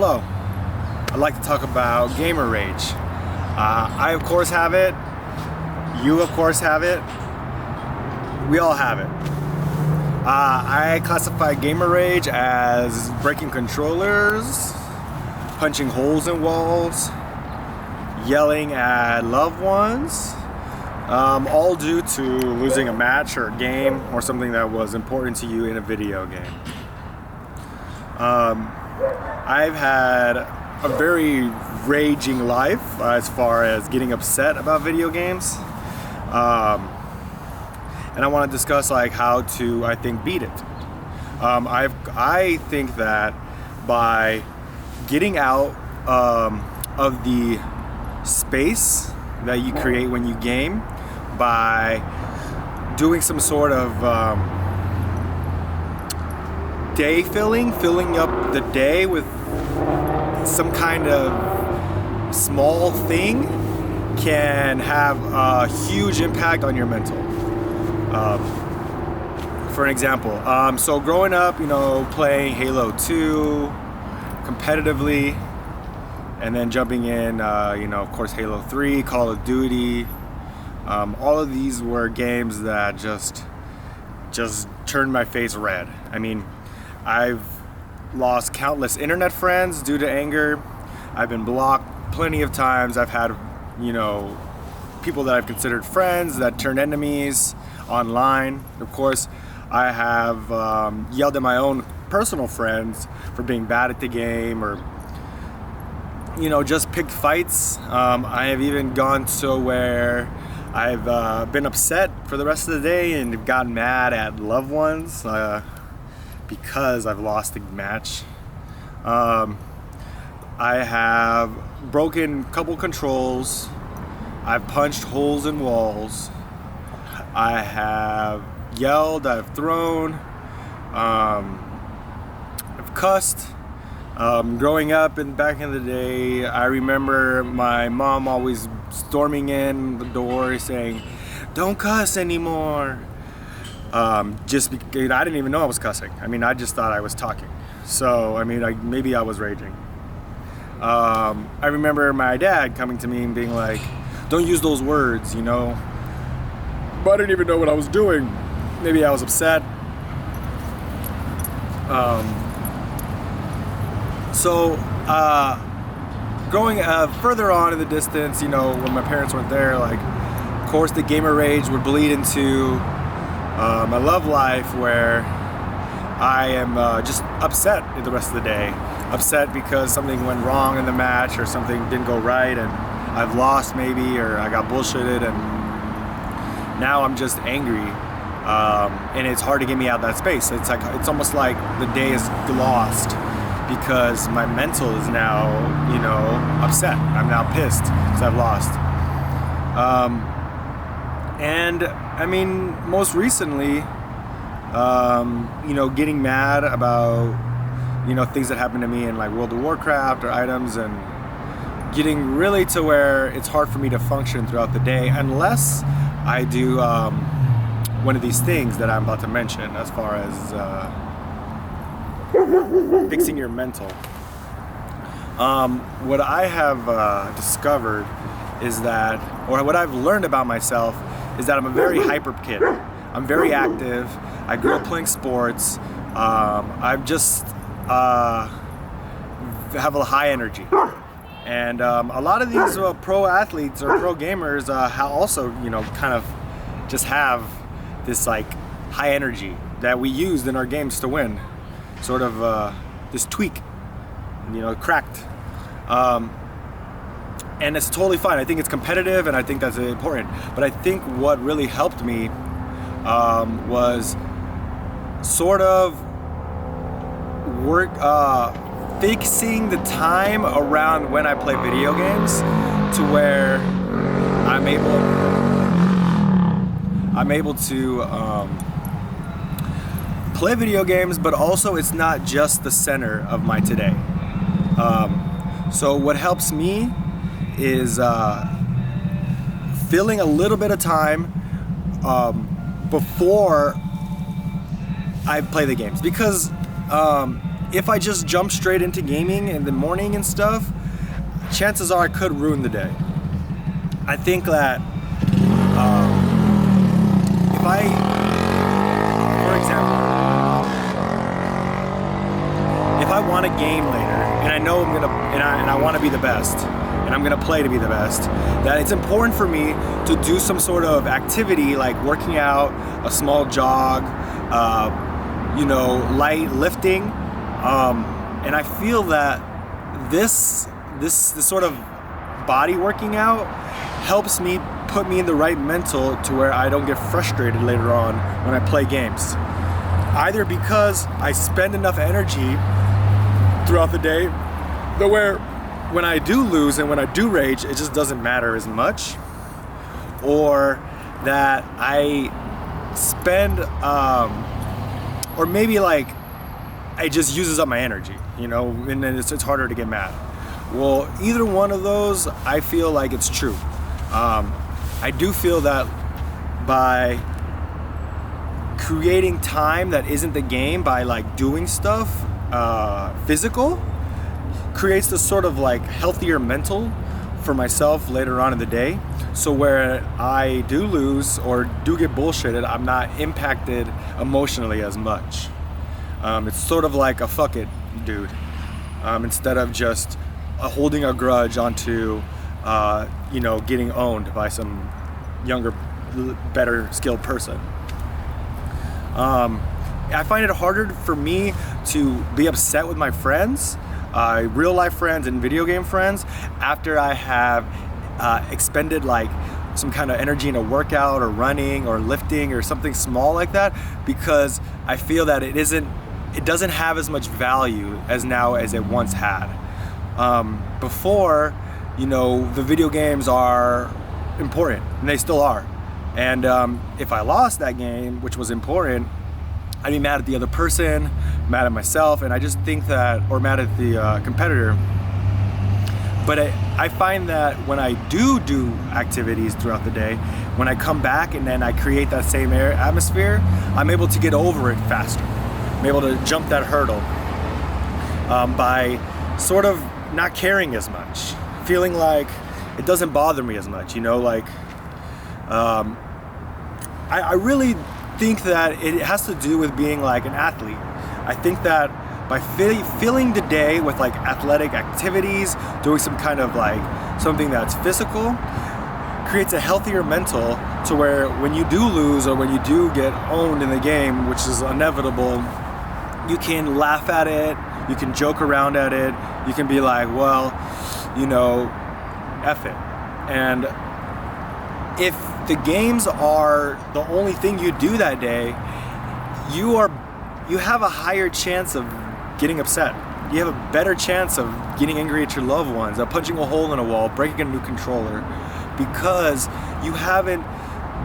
Hello. I'd like to talk about gamer rage. I of course have it. You of course have it. We all have it. I classify gamer rage as breaking controllers, punching holes in walls, yelling at loved ones, all due to losing a match or a game or something that was important to you in a video game. I've had a very raging life as far as getting upset about video games, and I want to discuss like how to, I think, beat it. I think that by getting out of the space that you create when you game, by doing some sort of day filling up the day with some kind of small thing, can have a huge impact on your mental. For an example, so growing up, playing Halo 2 competitively, and then jumping in, of course, Halo 3, Call of Duty. All of these were games that just turned my face red. I mean, I've lost countless internet friends due to anger. I've been blocked plenty of times. I've had, people that I've considered friends that turned enemies online. Of course, I have yelled at my own personal friends for being bad at the game, or just picked fights. I have even gone to where I've been upset for the rest of the day and gotten mad at loved ones because I've lost a match. I have broken a couple controls. I've punched holes in walls. I have yelled. I've thrown. I've cussed. Growing up and back in the day, I remember my mom always storming in the door saying, "Don't cuss anymore." Just because I didn't even know I was cussing. I mean, I just thought I was talking. So, I mean, maybe I was raging. I remember my dad coming to me and being like, "Don't use those words, But I didn't even know what I was doing. Maybe I was upset. Going further on in the distance, when my parents weren't there, of course the gamer rage would bleed into my love life, where I am just upset the rest of the day. Upset because something went wrong in the match, or something didn't go right, and I've lost maybe, or I got bullshitted, and now I'm just angry. And it's hard to get me out of that space. It's almost like the day is lost, because my mental is now, upset. I'm now pissed because I've lost. And I mean, most recently, getting mad about, things that happen to me in World of Warcraft or items, and getting really to where it's hard for me to function throughout the day unless I do one of these things that I'm about to mention, as far as fixing your mental. What I have discovered is that, or what I've learned about myself, is that I'm a very hyper kid. I'm very active. I grew up playing sports. I've just have a high energy. And a lot of these pro athletes or pro gamers also, kind of just have this high energy that we used in our games to win. Sort of this tweak, cracked. And it's totally fine. I think it's competitive, and I think that's important. But I think what really helped me was sort of fixing the time around when I play video games to where I'm able to play video games, but also it's not just the center of my today. So what helps me is filling a little bit of time before I play the games, because if I just jump straight into gaming in the morning and stuff, chances are I could ruin the day. I think that if I, for example, if I want a game later and I know I'm gonna, and I want to be the best, and I'm gonna play to be the best, that it's important for me to do some sort of activity like working out, a small jog, light lifting, and I feel that this sort of body working out helps me put me in the right mental to where I don't get frustrated later on when I play games. Either because I spend enough energy throughout the day that where when I do lose and when I do rage, it just doesn't matter as much, or that I spend, or maybe like it just uses up my energy, and then it's harder to get mad. Well, either one of those, I feel like it's true. I do feel that by creating time that isn't the game, by like doing stuff physical, creates this sort of like healthier mental for myself later on in the day. So where I do lose or do get bullshitted, I'm not impacted emotionally as much. It's sort of like a fuck it, dude. Instead of just holding a grudge onto, getting owned by some younger, better skilled person. I find it harder for me to be upset with my friends, real life friends and video game friends, after I have expended like some kind of energy in a workout or running or lifting or something small like that, because I feel that it doesn't have as much value as now as it once had. Before, the video games are important, and they still are. And if I lost that game, which was important, I'd be mad at the other person, mad at myself, and I just think that, or mad at the competitor. But I find that when I do activities throughout the day, when I come back and then I create that same atmosphere, I'm able to get over it faster. I'm able to jump that hurdle by sort of not caring as much, feeling like it doesn't bother me as much, I really think that it has to do with being like an athlete. I think that by filling the day with like athletic activities, doing some kind of like something that's physical, creates a healthier mental to where when you do lose or when you do get owned in the game, which is inevitable, you can laugh at it, you can joke around at it, you can be like, well, F it. And if the games are the only thing you do that day, you have a higher chance of getting upset. You have a better chance of getting angry at your loved ones, of punching a hole in a wall, breaking a new controller, because you haven't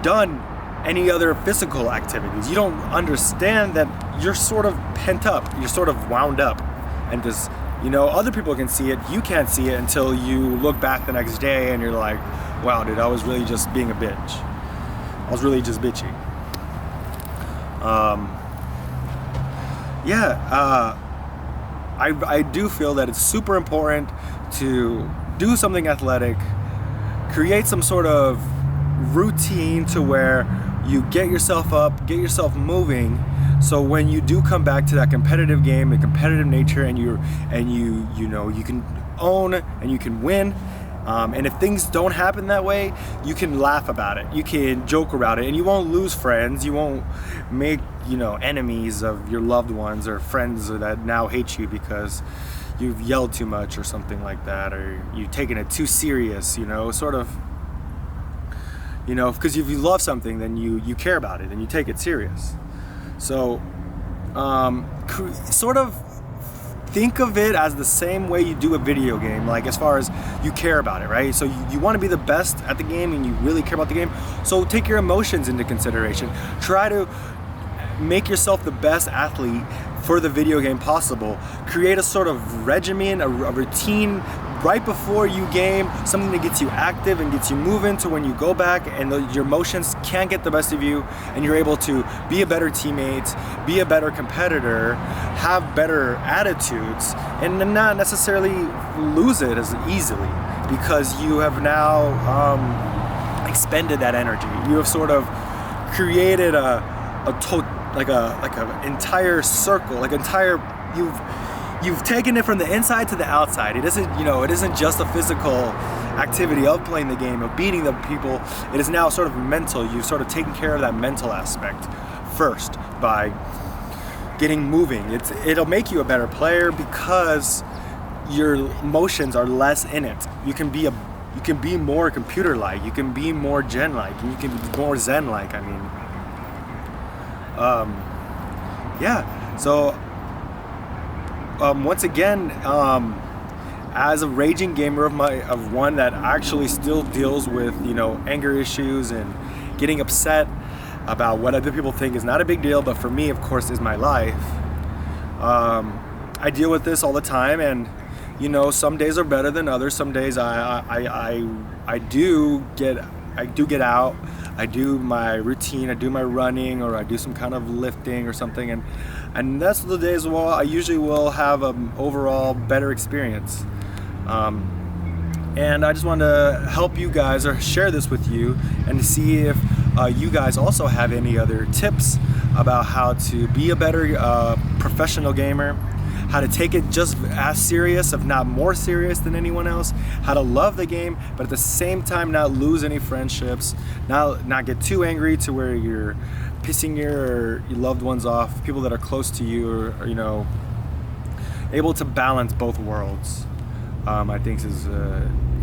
done any other physical activities. You don't understand that you're sort of pent up, you're sort of wound up, and just, other people can see it, you can't see it until you look back the next day and you're like, wow, dude, I was really just being a bitch. I was really just bitchy. I do feel that it's super important to do something athletic, create some sort of routine to where you get yourself up, get yourself moving, so when you do come back to that competitive game, the competitive nature, and you can own and you can win. And if things don't happen that way, you can laugh about it, you can joke about it, and you won't lose friends, you won't make enemies of your loved ones or friends that now hate you because you've yelled too much or something like that, or you've taken it too serious, sort of, because if you love something, then you care about it and you take it serious. So sort of think of it as the same way you do a video game, like as far as you care about it, right? So you want to be the best at the game and you really care about the game, so take your emotions into consideration. Try to make yourself the best athlete for the video game possible. Create a sort of regimen, a routine right before you game, something that gets you active and gets you moving to when you go back and your emotions can't get the best of you, and you're able to be a better teammate, be a better competitor, have better attitudes, and not necessarily lose it as easily, because you have now expended that energy. You have sort of created an entire circle, you've taken it from the inside to the outside. It isn't just a physical activity of playing the game, of beating the people. It is now sort of mental. You've sort of taken care of that mental aspect first by getting moving. It'll make you a better player because your emotions are less in it. You can be more computer-like. You can be more Gen-like, and you can be more Zen-like. I mean, yeah. So once again, as a raging gamer of one that actually still deals with anger issues and getting upset about what other people think is not a big deal, but for me, of course, is my life. I deal with this all the time, and some days are better than others. Some days I do get out. I do my routine. I do my running, or I do some kind of lifting or something, and that's the days where I usually will have an overall better experience. And I just wanted to help you guys, or share this with you, and to see if you guys also have any other tips about how to be a better professional gamer, how to take it just as serious, if not more serious than anyone else, how to love the game, but at the same time not lose any friendships, not get too angry to where you're pissing your loved ones off, people that are close to you, or able to balance both worlds. I think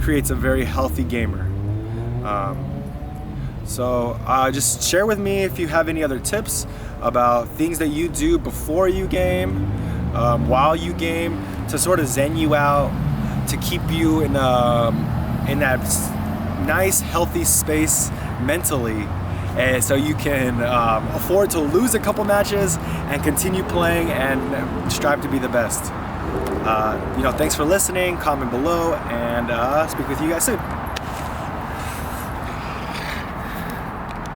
creates a very healthy gamer. So just share with me if you have any other tips about things that you do before you game, while you game, to sort of zen you out, to keep you in that nice, healthy space mentally, and so you can afford to lose a couple matches and continue playing and strive to be the best. Thanks for listening. Comment below, and speak with you guys soon.